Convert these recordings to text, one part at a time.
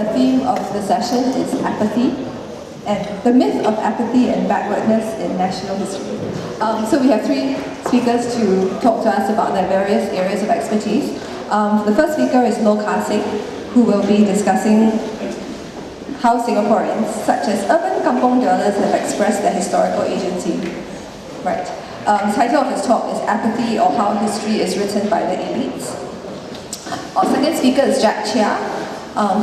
the theme of the session is apathy, and the myth of apathy and backwardness in national history. So we have three speakers to talk to us about their various areas of expertise. The first speaker is Seng, who will be discussing how Singaporeans, such as urban kampong dwellers, have expressed their historical agency. Right. The title of his talk is Apathy, or How History is Written by the Elites. Our second speaker is Jack Chia,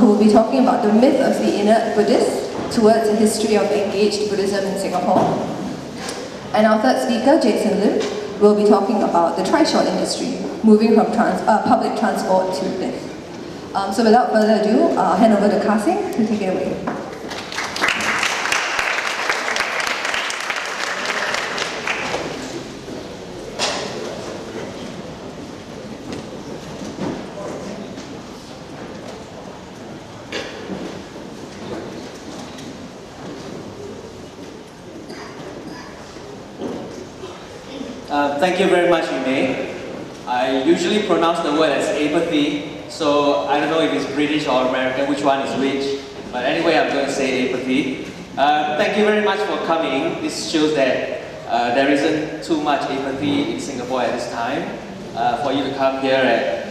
who will be talking about the myth of the inert Buddhist towards a history of engaged Buddhism in Singapore. And our third speaker, Jason Lim, will be talking about the trishaw industry, moving from public transport to lift. So without further ado, I'll hand over to Seng to take it away. Thank you very much, Yimei. I usually pronounce the word as apathy, so I don't know if it's British or American, which one is which. But anyway, I'm going to say apathy. Thank you very much for coming. This shows that there isn't too much apathy in Singapore at this time. For you to come here at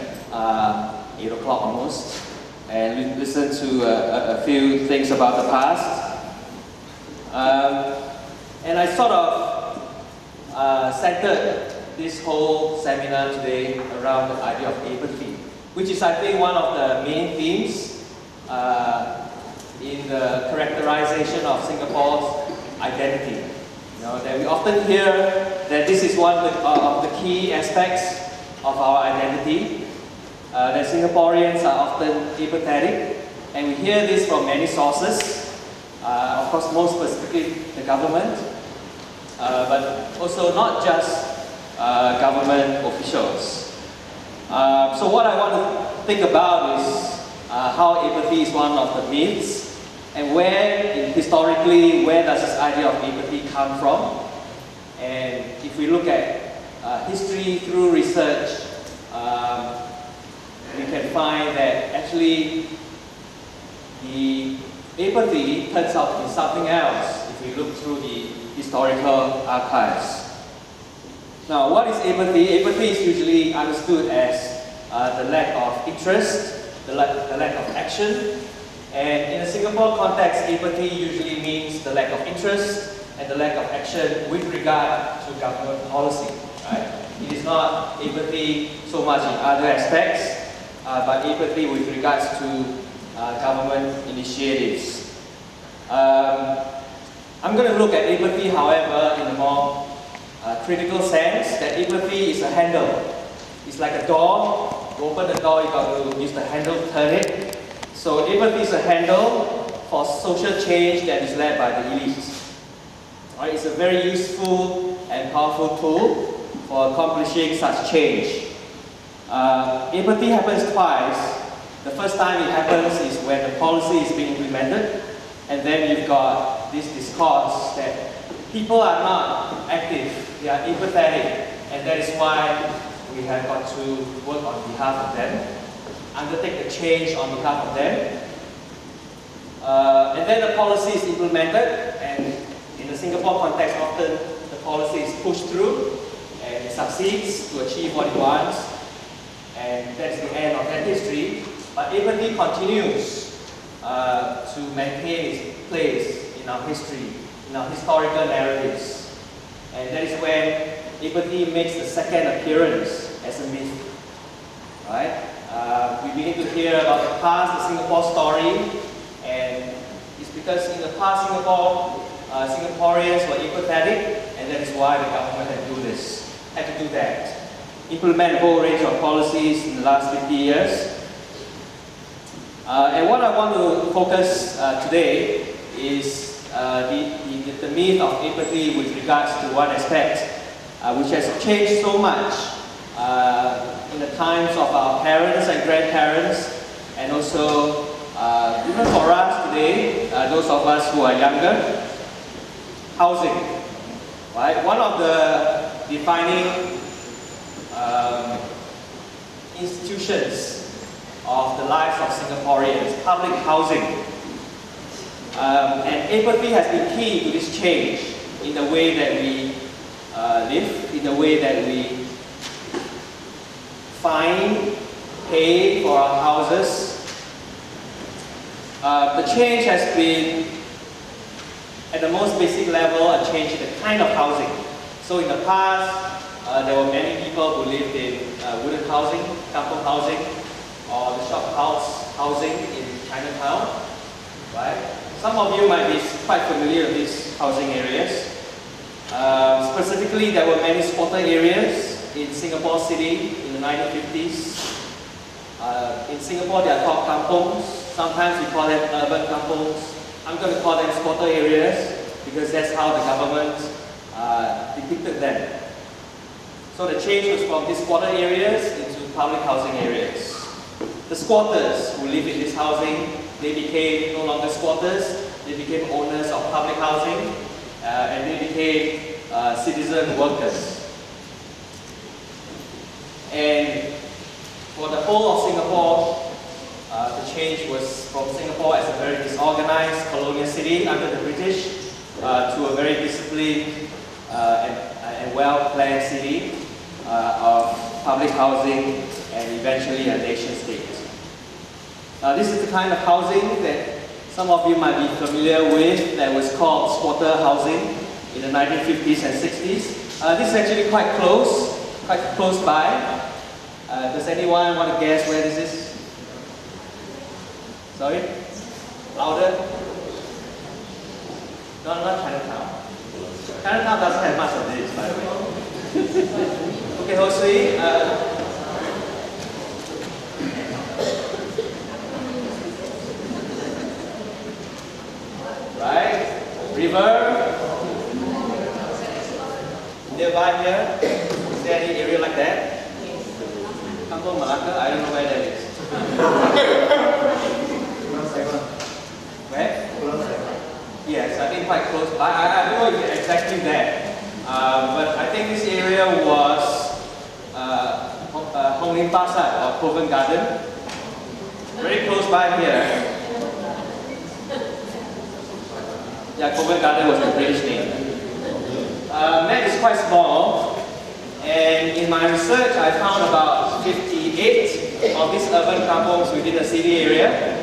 8 o'clock almost and listen to a few things about the past. And I sort of centered this whole seminar today around the idea of apathy, which is, I think, one of the main themes in the characterization of Singapore's identity. You know, that we often hear that this is one of the key aspects of our identity, that Singaporeans are often apathetic, and we hear this from many sources, of course most specifically the government, but also not just government officials. So what I want to think about is how apathy is one of the myths, and historically, where does this idea of apathy come from? And if we look at history through research, we can find that actually the apathy turns out to be something else if we look through the historical archives. Now, what is apathy? Apathy is usually understood as the lack of interest, the lack of action. And in a Singapore context, apathy usually means the lack of interest and the lack of action with regard to government policy. Right? It is not apathy so much in other aspects, but apathy with regards to government initiatives. I'm going to look at apathy, however, in a more critical sense, that apathy is a handle. It's like a door. To open the door, you've got to use the handle to turn it. So apathy is a handle for social change that is led by the elites. Right? It's a very useful and powerful tool for accomplishing such change. Apathy happens twice. The first time it happens is when the policy is being implemented, and then you've got this discourse that people are not active, they are apathetic, and that is why we have got to work on behalf of them, undertake the change on behalf of them. And then the policy is implemented, and in the Singapore context, often the policy is pushed through, and it succeeds to achieve what it wants, and that's the end of that history. But apathy continues to maintain its place in our history, in our historical narratives. And that is when apathy makes the second appearance as a myth. Right? We begin to hear about the past, the Singapore story, and it's because in the past Singaporeans were apathetic, and that is why the government had to do that. Implement a whole range of policies in the last 50 years. And what I want to focus today is the myth of apathy with regards to one aspect, which has changed so much in the times of our parents and grandparents, and also even for us today, those of us who are younger, housing. Right? One of the defining institutions of the lives of Singaporeans, public housing. And apathy has been key to this change in the way that we live, in the way that we find, pay for our houses. The change has been, at the most basic level, a change in the kind of housing. So in the past, there were many people who lived in wooden housing, kampong housing, or the shop house housing in Chinatown, right? Some of you might be quite familiar with these housing areas. Specifically, there were many squatter areas in Singapore City in the 1950s. In Singapore, they are called kampongs. Sometimes we call them urban kampongs. I'm going to call them squatter areas because that's how the government depicted them. So the change was from these squatter areas into public housing areas. The squatters who live in this housing, they became no longer squatters, they became owners of public housing, and they became citizen workers. And for the whole of Singapore, the change was from Singapore as a very disorganized colonial city under the British to a very disciplined and well-planned city of public housing and eventually a nation state. This is the kind of housing that some of you might be familiar with that was called squatter housing in the 1950s and 60s. This is actually quite close by. Does anyone want to guess where this is? Sorry? Louder? No, not Chinatown. Chinatown doesn't have much of this, by the way. Okay, Hosui. Right? River. Nearby here. Is there any area like that? Kampung Malacca? I don't know where that is. Where? Yes, I think quite close by. I don't know if it's exactly there. But I think this area was Hong Lim Pasar or Covent Garden. Very close by here. Yeah, Covent Garden was the British name. That is quite small. And in my research, I found about 58 of these urban kampongs within the city area.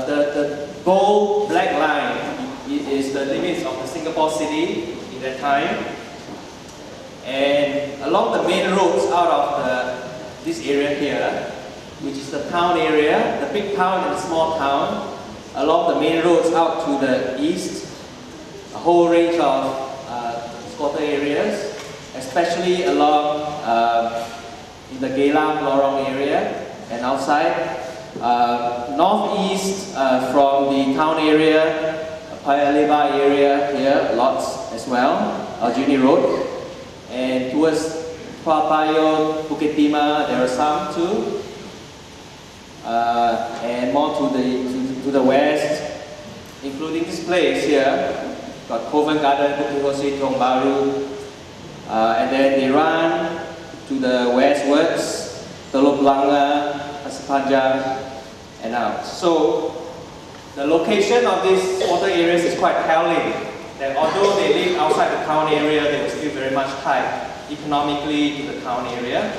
The bold black line is the limits of the Singapore city in that time. And along the main roads out of this area here, which is the town area, the big town and the small town, along the main roads out to the east, a whole range of squatter areas, especially along in the Geylang Lorong area and outside. Northeast from the town area, Paya Lebar area here, lots as well, Aljunied Road. And towards Toa Payoh, Bukit Timah, there are some too. And more to the west, including this place here, got Covent Garden, Bukit Ho Swee, Tiong Bahru, and then they run to the westwards, Teluk Blangah, Pasir Panjang, and out. So the location of these squatter areas is quite telling. That although they live outside the town area, they were still very much tied economically to the town area,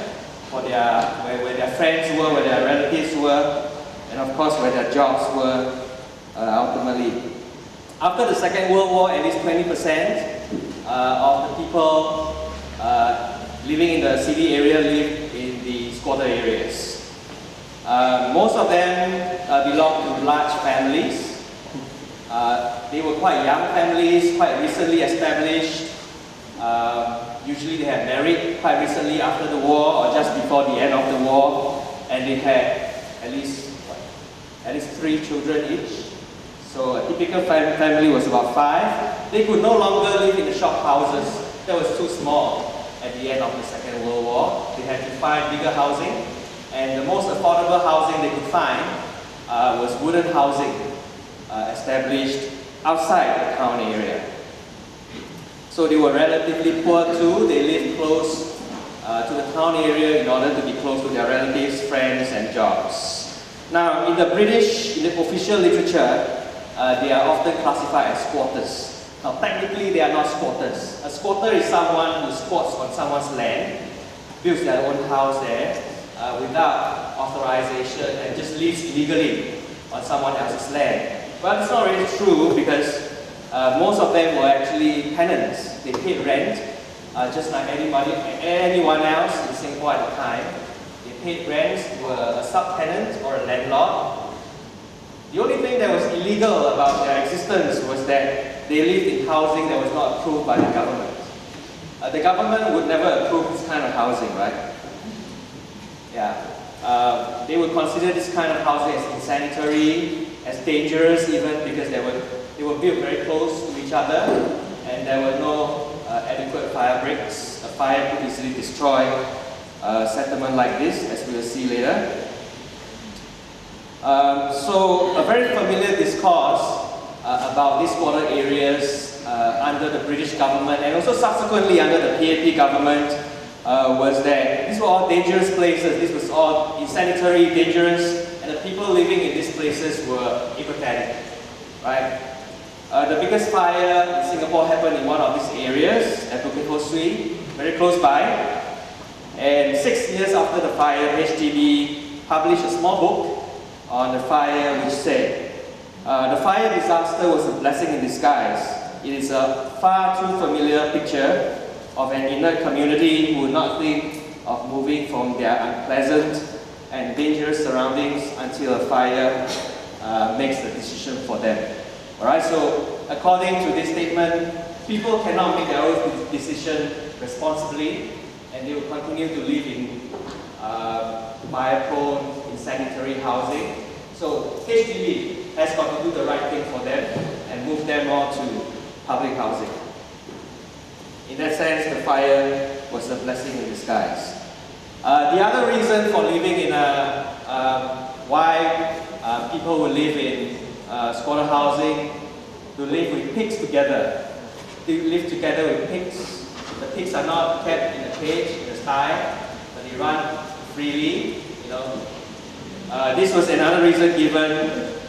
for where their friends were, where their relatives were, and of course where their jobs were ultimately. After the Second World War, at least 20% of the people living in the city area lived in the squatter areas. Most of them belonged to large families. They were quite young families, quite recently established. Usually they had married quite recently after the war or just before the end of the war, and they had at least 3 children each. So a typical family was about 5. They could no longer live in the shop houses. That was too small at the end of the Second World War. They had to find bigger housing, and the most affordable housing they could find was wooden housing established outside the town area. So they were relatively poor too. They lived close to the town area in order to be close to their relatives, friends, and jobs. Now, in the official literature, they are often classified as squatters. Now, technically, they are not squatters. A squatter is someone who squats on someone's land, builds their own house there without authorization, and just lives illegally on someone else's land. But it's not really true, because most of them were actually tenants. They paid rent, just like anyone else in Singapore at the time. They paid rent to a subtenant or a landlord. The only thing that was illegal about their existence was that they lived in housing that was not approved by the government. The government would never approve this kind of housing, right? Yeah. They would consider this kind of housing as insanitary, as dangerous even, because they were built very close to each other, and there were no adequate fire breaks. A fire could easily destroy a settlement like this, as we will see later. So a very familiar discourse about these squatter areas under the British government, and also subsequently under the PAP government, was that these were all dangerous places. This was all insanitary, dangerous, and the people living in these places were apathetic, right? The biggest fire in Singapore happened in one of these areas at Bukit Ho Swee, very close by. And 6 years after the fire, HDB published a small book on the fire, which said, the fire disaster was a blessing in disguise. It is a far too familiar picture of an inert community who would not think of moving from their unpleasant and dangerous surroundings until a fire makes the decision for them. Alright, so according to this statement, people cannot make their own decision responsibly, and they will continue to live in fire-prone, insanitary housing. So HDB has got to do the right thing for them and move them on to public housing. In that sense, the fire was a blessing in disguise. The other reason for living in why people would live in squatter housing, to live with pigs together. They live together with pigs. The pigs are not kept in a cage, in a sty, but they run freely. This was another reason given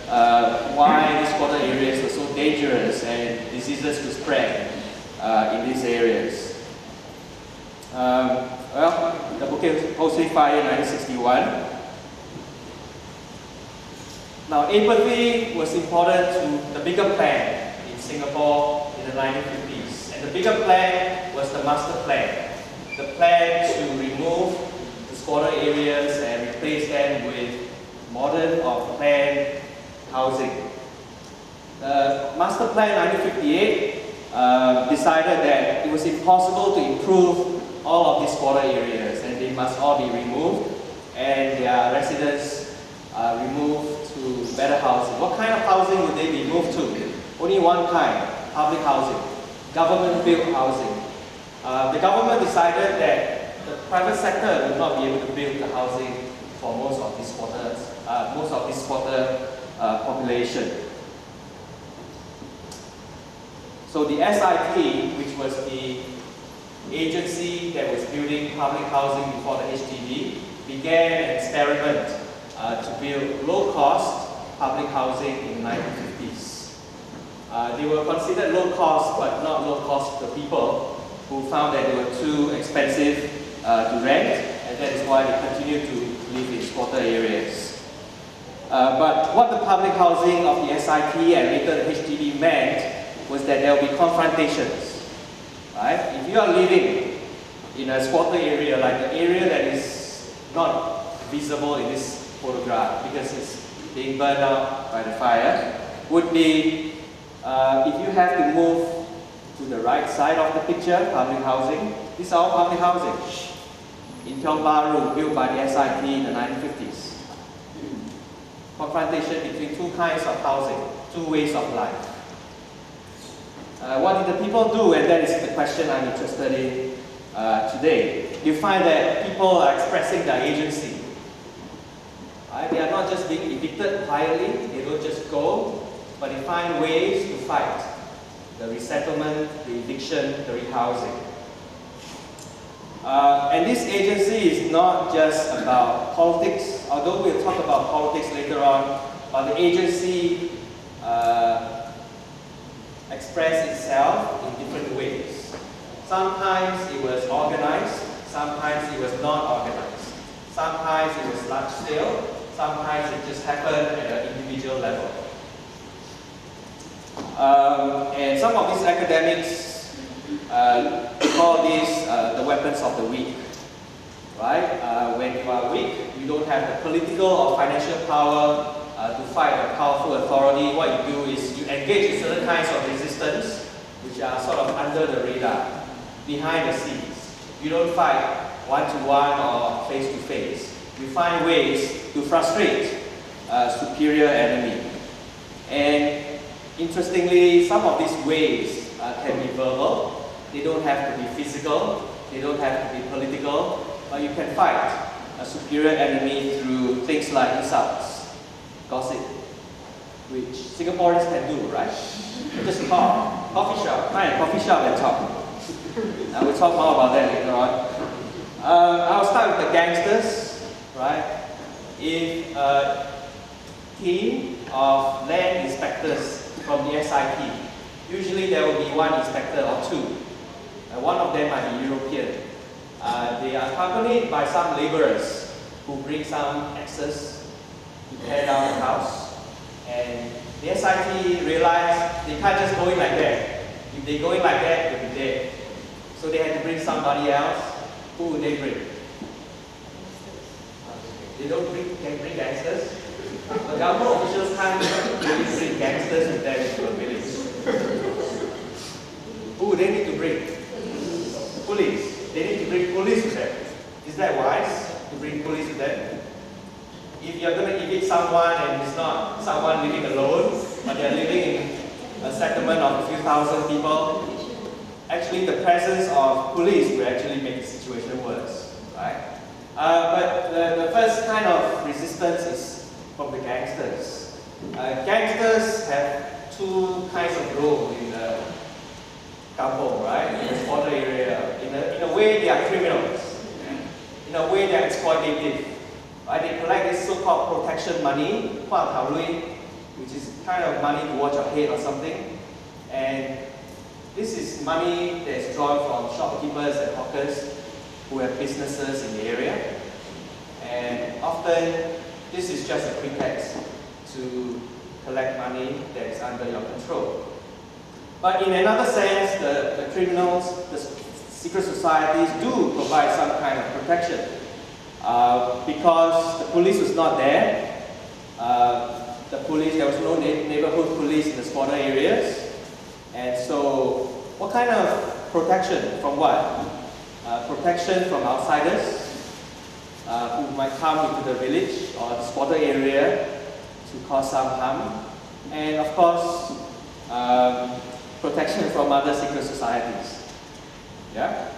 why these squatter areas were so dangerous and diseases could spread in these areas. Well, the Bukit Ho Swee fire in 1961. Now, apathy was important to the bigger plan in Singapore in the 1950s. And the bigger plan was the master plan. The plan to remove the squatter areas and replace them with modern or planned housing. The master plan 1958 decided that it was impossible to improve all of these squatter areas, and they must all be removed and their residents removed to better housing. What kind of housing would they be moved to? Only one kind, public housing, government-built housing. The government decided that the private sector would not be able to build the housing for most of these squatter population. So the SIP, which was the agency that was building public housing before the HDB, began an experiment to build low-cost public housing in the 1950s. They were considered low-cost, but not low-cost to the people who found that they were too expensive to rent, and that is why they continued to live in squatter areas. But what the public housing of the SIP and later the HDB meant was that there will be confrontations. Right? If you are living in a squatter area, like the area that is not visible in this photograph because it's being burned out by the fire, would be if you have to move to the right side of the picture, public housing. These are all public housing in Tiong Bahru, built by the SIP in the 1950s. Confrontation between two kinds of housing, two ways of life. What did the people do? And that is the question I'm interested in today. You find that people are expressing their agency. Right? They are not just being evicted quietly, they don't just go, but they find ways to fight the resettlement, the eviction, the rehousing. And this agency is not just about politics, although we'll talk about politics later on, but the agency expressed itself in different ways. Sometimes it was organized, sometimes it was not organized. Sometimes it was large scale, sometimes it just happened at an individual level. And some of these academics call these the weapons of the weak, right? When you are weak, you don't have the political or financial power to fight a powerful authority. What you do is you engage in certain kinds of resistance, which are sort of under the radar, behind the scenes. You don't fight one-to-one or face-to-face. You find ways to frustrate a superior enemy. And interestingly, some of these ways can be verbal. They don't have to be physical. They don't have to be political. But you can fight a superior enemy through things like insults, gossip, which Singaporeans can do, right? Just talk. Coffee shop. Find a coffee shop and talk. We'll talk more about that later on. I'll start with the gangsters, right? If a team of land inspectors from the SIP, usually there will be one inspector or two. One of them might be European. They are accompanied by some laborers who bring some axes to tear down the house. And the SIP realized they can't just go in like that. If they go in like that, they'll be dead. So they had to bring somebody else. Who would they bring? They don't bring gangsters. The government officials can't really bring gangsters with them into a village. Who would they need to bring? Police. They need to bring police with them. Is that wise to bring police with them? If you're going to evict someone and it's not someone living alone, but they're living in a settlement of a few thousand people, actually the presence of police will actually make the situation worse, right? But the first kind of resistance is from the gangsters. Gangsters have two kinds of role in the kampong, right? In the squatter area. In a way, they are criminals. In a way, they are exploitative. Right? They collect this so-called protection money, which is kind of money to watch your head or something. And this is money that is drawn from shopkeepers and hawkers who have businesses in the area. And often, this is just a pretext to collect money that is under your control. But in another sense, the criminals, the secret societies do provide some kind of protection. Because the police was not there, there was no neighborhood police in the squatter areas. And so, what kind of protection from what? Protection from outsiders who might come into the village or the squatter area to cause some harm. And of course, protection from other secret societies. Yeah?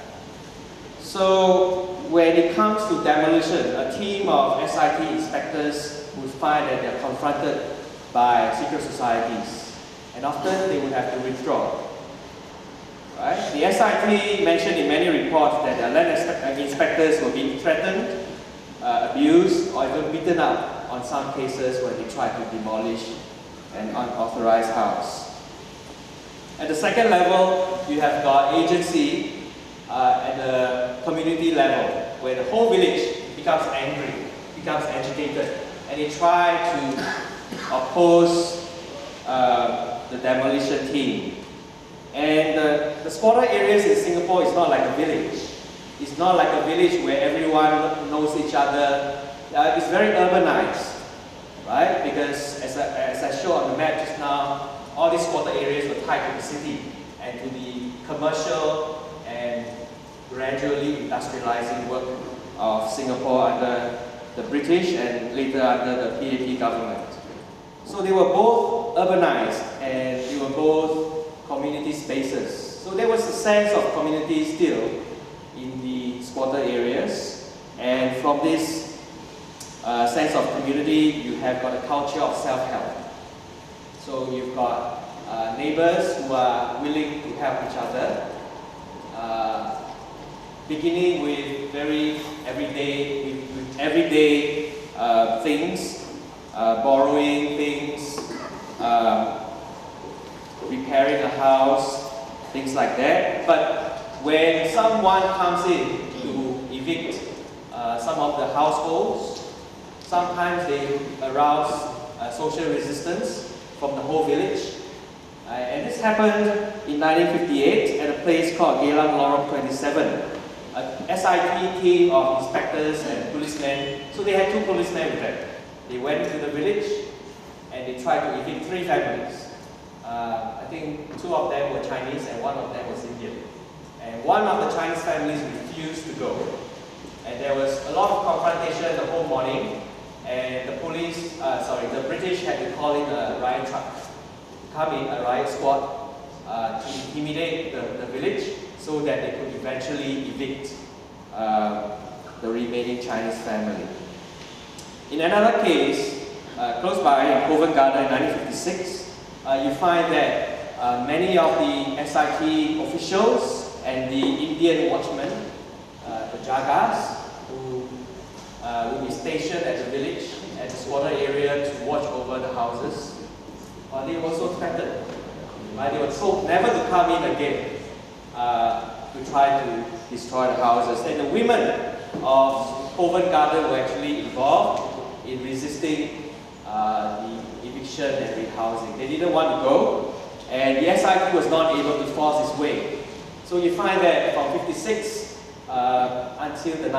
So, when it comes to demolition, a team of SIT inspectors would find that they're confronted by secret societies. And often they would have to withdraw. Right? The SIT mentioned in many reports that the land inspectors were being threatened, abused, or even beaten up on some cases when they tried to demolish an unauthorized house. At the second level, you have got agency at the community level, where the whole village becomes angry, becomes agitated, and they try to oppose the demolition team. And the squatter areas in Singapore is not like a village. It's not like a village where everyone knows each other. It's very urbanized, right? Because as I showed on the map just now, all these squatter areas were tied to the city and to the commercial and gradually industrializing work of Singapore under the British and later under the PAP government. So they were both urbanized and they were both community spaces. So there was a sense of community still in the squatter areas. And from this sense of community, you have got a culture of self-help. So you've got neighbors who are willing to help each other. beginning with very everyday things, borrowing things, repairing a house, things like that. But when someone comes in to evict some of the households, sometimes they arouse social resistance from the whole village. And this happened in 1958 at a place called Geylang Lorong 27. A SIT team of inspectors and policemen, so they had 2 policemen with them. They went into the village and they tried to evict 3 families. I think 2 of them were Chinese and 1 of them was Indian. And one of the Chinese families refused to go. And there was a lot of confrontation the whole morning. And the the British had to call in a riot truck, come in, a riot squad, to intimidate the village so that they could eventually evict the remaining Chinese family. In another case, close by in Covent Garden in 1956, you find that many of the SIT officials and the Indian watchmen, the Jagas, who would be stationed at the village, at the squatter area to watch over the houses, they were also threatened. They were told never to come in again to try to destroy the houses. And the women of Covent Garden were actually involved in resisting the eviction and rehousing. They didn't want to go, and the SIT was not able to force its way. So you find that from 56 until the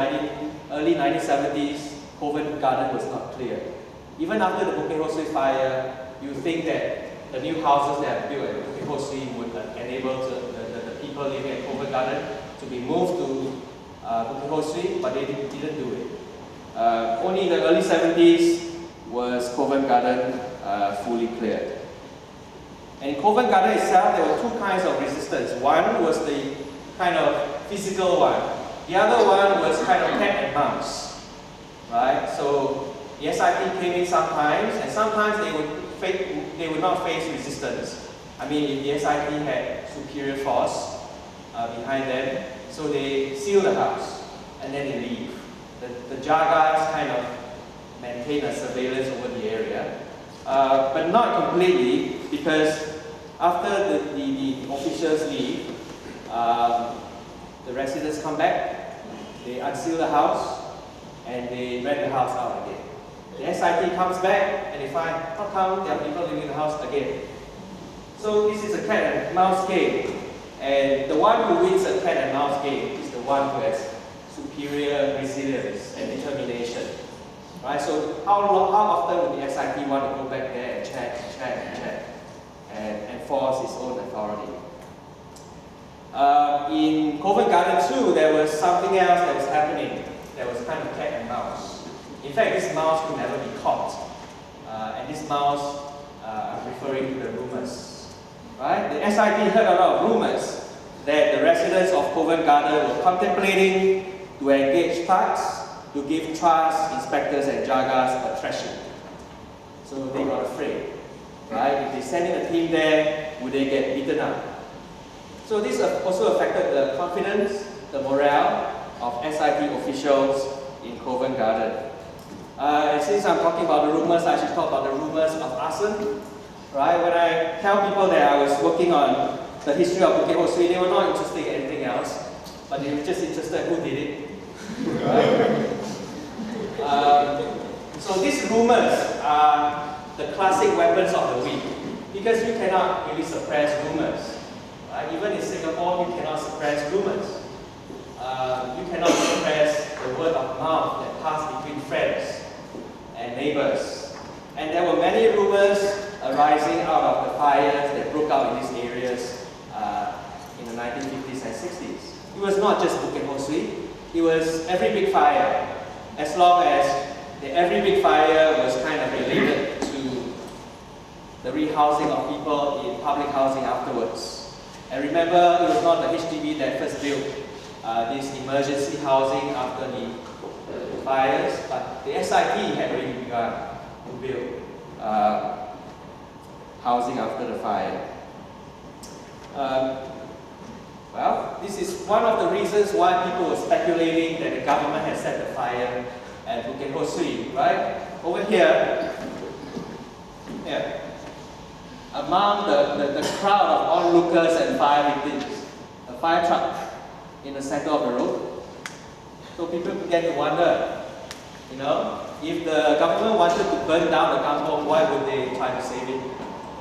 early 1970s, Covent Garden was not cleared. Even after the Bukit Ho Swee fire, you think that the new houses that are built at Bukit Ho Swee would enable the people living at Covent Garden to be moved to Bukit Ho Swee, but they didn't do it. Only in the early 70s was Covent Garden fully cleared. And in Covent Garden itself, there were 2 kinds of resistance. One was the kind of physical one. The other one was kind of cat and mouse, right? So the SIT came in sometimes, and sometimes they would not face resistance. I mean, if the SIT had superior force behind them, so they seal the house and then they leave. The Jagas kind of maintain a surveillance over the area, but not completely, because after the officials leave, the residents come back, they unseal the house, and they rent the house out again. The SIT comes back and they find, how come there are people living in the house again? So this is a cat and mouse game, and the one who wins a cat and mouse game is the one who has superior resilience and determination. Right? So how often would the SIT want to go back there and check and enforce its own authority? In Covent Garden too, there was something else that was happening. There was kind of cat and mouse. In fact, this mouse could never be caught. And this mouse, I'm referring to the rumours. Right? The SIT heard a lot of rumours that the residents of Covent Garden were contemplating to engage thugs to give trust inspectors and Jagas a thrashing. So they got afraid. Right? If they send in a team there, would they get beaten up? So this also affected the confidence, the morale of SIT officials in Covent Garden. And since I'm talking about the rumours, I should talk about the rumours of arson. Right? When I tell people that I was working on the history of Bukit Ho Swee, they were not interested in anything else, but they were just interested in who did it. Right? So these rumours are the classic weapons of the weak, because you cannot really suppress rumours. Even in Singapore, you cannot suppress rumours. You cannot suppress the word of mouth that passed between friends and neighbours. And there were many rumours arising out of the fires that broke out in these areas in the 1950s and 60s. It was not just Bukit Ho Swee, it was every big fire, as long as every big fire was kind of related to the rehousing of people in public housing afterwards. And remember, it was not the HDB that first built this emergency housing after the fires, but the SIT had already begun to build housing after the fire. Well, this is one of the reasons why people were speculating that the government had set the fire at Bukit Ho Swee, right? Over here, among the crowd of onlookers and fire victims, a fire truck in the center of the road. So people began to wonder, if the government wanted to burn down the kampong, why would they try to save it?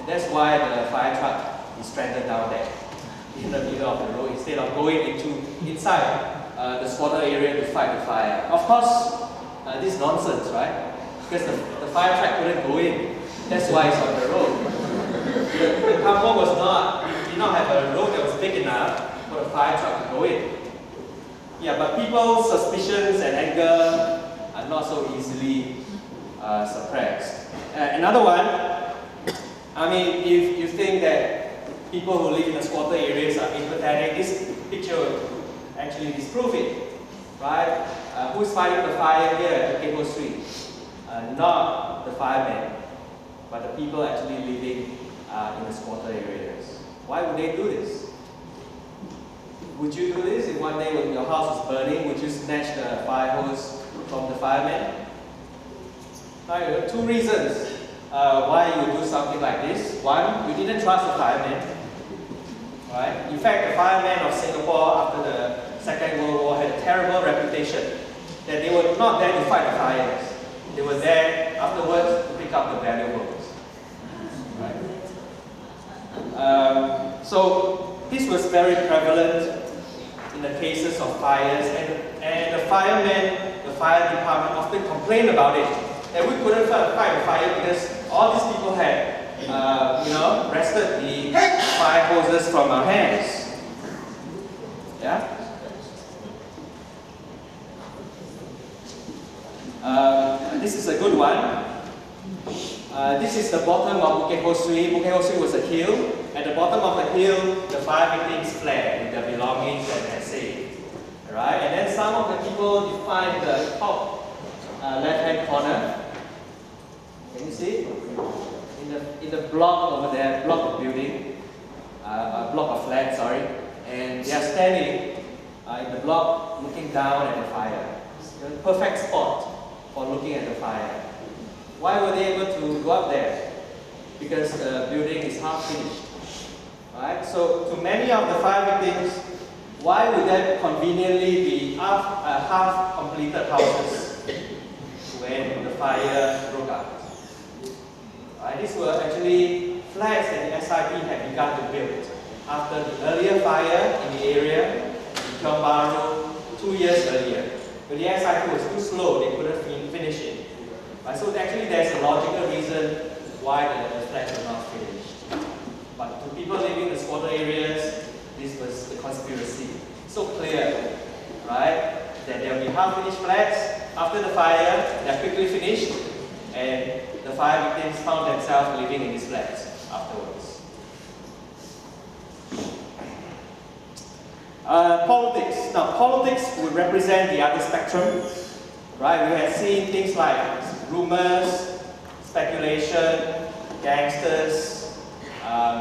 And that's why the fire truck is stranded down there in the middle of the road instead of going inside the squatter area to fight the fire. Of course, this is nonsense, right? Because the fire truck couldn't go in. That's why it's on the road. The kampong did not have a road that was big enough for the fire truck to go in. Yeah, but people's suspicions and anger are not so easily suppressed. Another one, if you think that people who live in the squatter areas are empathetic, this picture would actually disprove it, right? Who's fighting the fire here at Bukit Ho Swee? Not the firemen, but the people actually living in the squatter areas. Why would they do this? Would you do this if one day when your house is burning? Would you snatch the fire hose from the firemen? Now, there are two reasons why you do something like this. One, you didn't trust the firemen. Right? In fact, the firemen of Singapore after the Second World War had a terrible reputation that they were not there to fight the fires. They were there afterwards to pick up the valuables. Right? So this was very prevalent in the cases of fires, and the firemen, the fire department often complained about it, that we couldn't fight the fire because all these people had wrested the fire hoses from our hands. Yeah? This is a good one. This is the bottom of Bukit Ho Swee. Bukit Ho Swee was a hill. At the bottom of the hill, the fire victims fled with their belongings and their safe. Right? And then some of the people defined the top left-hand corner. Can you see? In the block over there, block of building, a block of flats, sorry, and they are standing in the block looking down at the fire. It's the perfect spot for looking at the fire. Why were they able to go up there? Because the building is half finished. Right? So to many of the fire victims, why would that conveniently be half completed houses when the fire broke out? These were actually flats that the SIP had begun to build after the earlier fire in the area in Tiong Bahru 2 years earlier. But the SIP was too slow, they couldn't finish it. So actually there's a logical reason why the flats were not finished. But to people living in the squatter areas, this was the conspiracy. So clear, right? That there will be half-finished flats after the fire, they're quickly finished, and the fire victims found themselves living in these flats afterwards. Politics. Now, politics would represent the other spectrum, right? We have seen things like rumors, speculation, gangsters,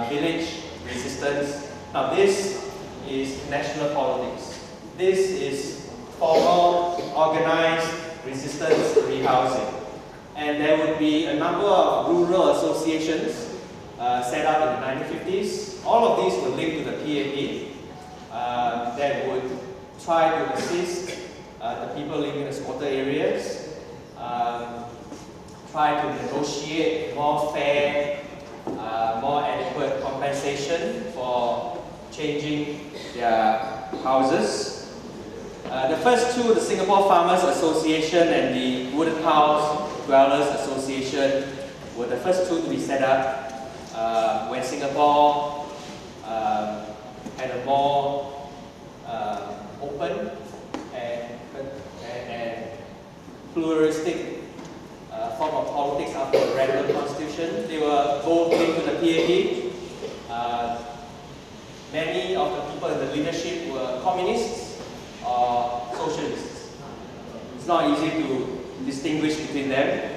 village resistance. Now, this is national politics. This is formal, organized resistance rehousing. And there would be a number of rural associations set up in the 1950s. All of these were linked to the PAP that would try to assist the people living in the squatter areas, try to negotiate more fair, more adequate compensation for changing their houses. The first two, the Singapore Farmers Association and the Wooden House Dwellers Association, were the first two to be set up when Singapore had a more open and pluralistic form of politics after the Random Constitution. They were both linked to the PAP. Many of the people in the leadership were communists or socialists. It's not easy to distinguish between them.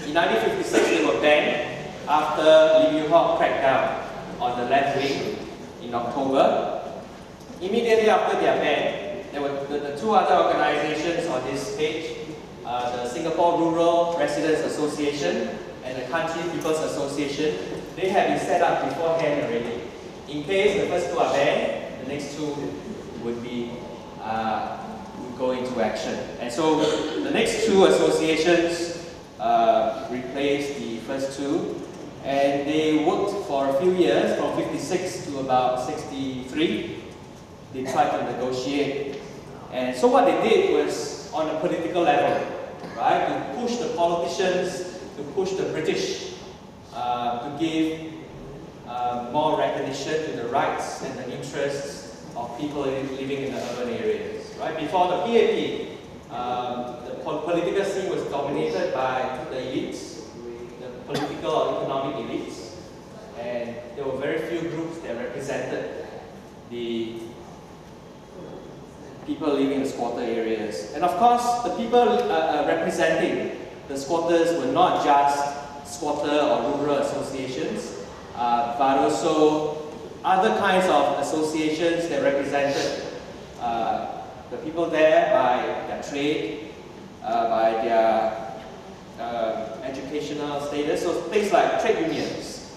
In 1956, they were banned after Lee Yew Hock cracked down on the left wing in October. Immediately after their ban, there were the two other organizations on this page, the Singapore Rural Residents Association and the Country People's Association. They had been set up beforehand already. In case the first two are banned, the next two would go into action. And so the next two associations replaced the first two, and they worked for a few years, from 56 to about 63. They tried to negotiate. And so what they did was on a political level, right, to push the politicians, to push the British, to give more recognition to the rights and the interests of people living in the urban areas. Right? Before the PAP, the political scene was dominated by the elites, the political or economic elites, and there were very few groups that represented the people living in the squatter areas. And of course, the people representing the squatters were not just squatter or rural associations, but also other kinds of associations that represented the people there by their trade, by their educational status. So things like trade unions,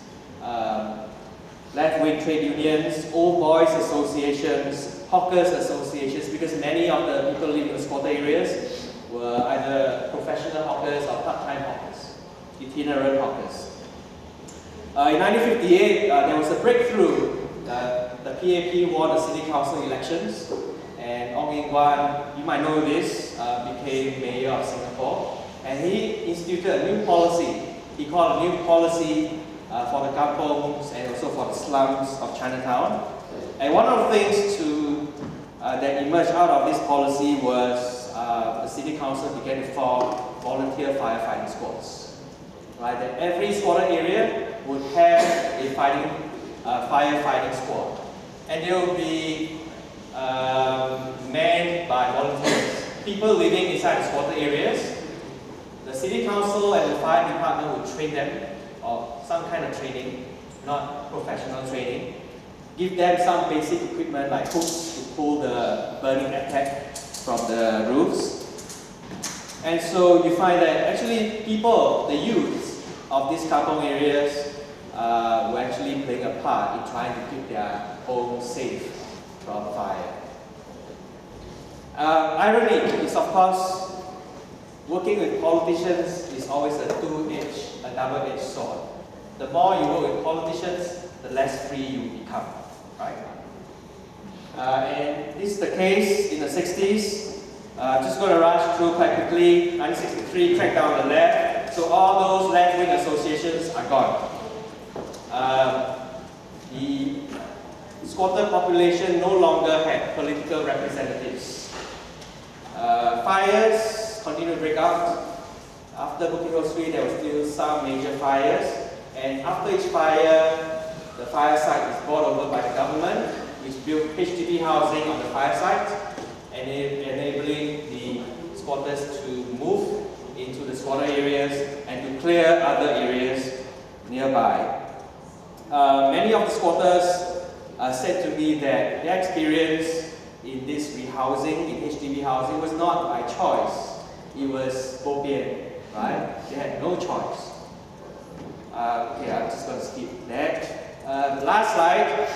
left-wing trade unions, old boys associations, hawkers associations, because many of the people living in the squatter areas were either professional hawkers or part-time hawkers, itinerant hawkers. In 1958, there was a breakthrough. The PAP won the city council elections, and Ong Eng Guan, you might know this, became mayor of Singapore, and he instituted a new policy. He called a new policy for the kampongs and also for the slums of Chinatown. And one of the things that emerged out of this policy was the city council began to form volunteer firefighting squads. Right, that every squatter area would have a firefighting squad, and they will be manned by volunteers, people living inside the squatter areas. The city council and the fire department would train them, or some kind of training, not professional training. Give them some basic equipment like hooks to pull the burning attack from the roofs. And so you find that actually people, the youths of these kampong areas, were actually playing a part in trying to keep their homes safe from fire. Irony is, of course, working with politicians is always a double-edged sword. The more you work with politicians, the less free you become, right? And this is the case in the 60s. Just going to rush through quite quickly. 1963, crackdown on the left. So all those left-wing associations are gone. The squatter population no longer had political representatives. Fires continued to break out. After Bukit Ho Swee, there were still some major fires. And after each fire, the fire site is bought over by the government, which built HDB housing on the fire site, enabling the squatters to move into the squatter areas and to clear other areas nearby. Many of the squatters said to me that their experience in this rehousing, in HDB housing, was not by choice. It was bo bian, right? They had no choice. Okay, I'm just going to skip that. The last slide,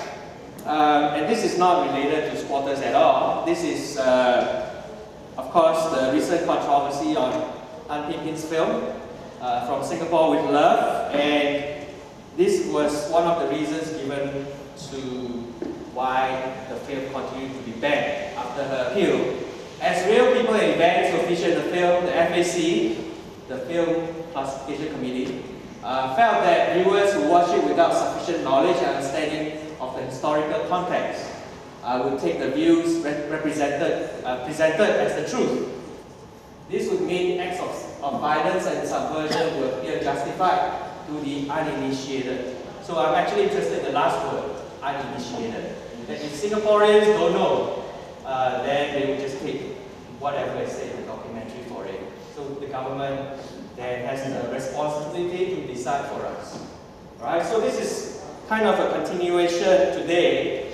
and this is not related to squatters at all. This is, of course, the recent controversy on An Pin Pin's film, From Singapore with Love, and this was one of the reasons given to why the film continued to be banned after her appeal. As real people and events were featured in the film, the FAC, the Film Classification Committee, felt that viewers who watch it without sufficient knowledge and understanding of the historical context would take the views presented as the truth. This would mean acts of violence and subversion would appear justified to the uninitiated. So I'm actually interested in the last word, uninitiated. That if Singaporeans don't know, then they would just take whatever I say in the documentary for it. So the government then has the responsibility to decide for us. Right? So this is kind of a continuation today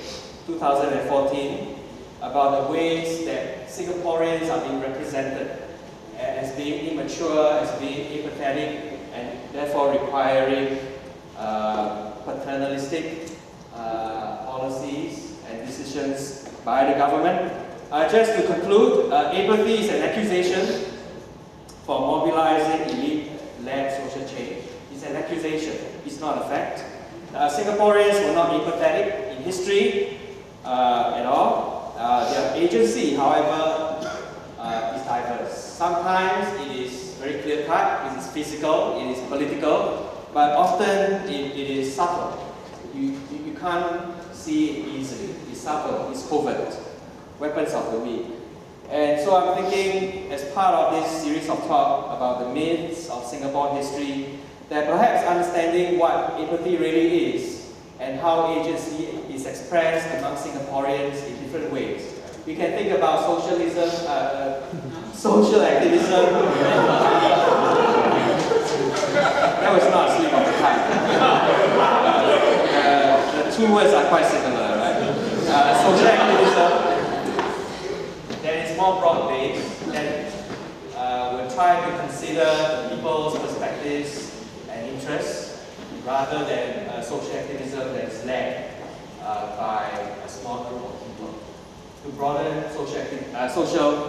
2014, about the ways that Singaporeans are being represented as being immature, as being apathetic, and therefore requiring paternalistic policies and decisions by the government. Just to conclude, apathy is an accusation for mobilizing elite-led social change. It's an accusation, it's not a fact. Singaporeans were not apathetic in history at all. Their agency, however, is diverse. Sometimes it is very clear-cut, it is physical, it is political, but often it is subtle. You can't see it easily. It's subtle, it's covert. Weapons of the weak. And so I'm thinking, as part of this series of talk about the myths of Singapore history, that perhaps understanding what apathy really is and how agency is expressed among Singaporeans in different ways. We can think about socialism, social activism. That was not a slip of the tongue. The two words are quite similar, right? Social activism that is more broad-based, that will try to consider people's perspectives and interests rather than social activism that is led by a small group of people. To broaden social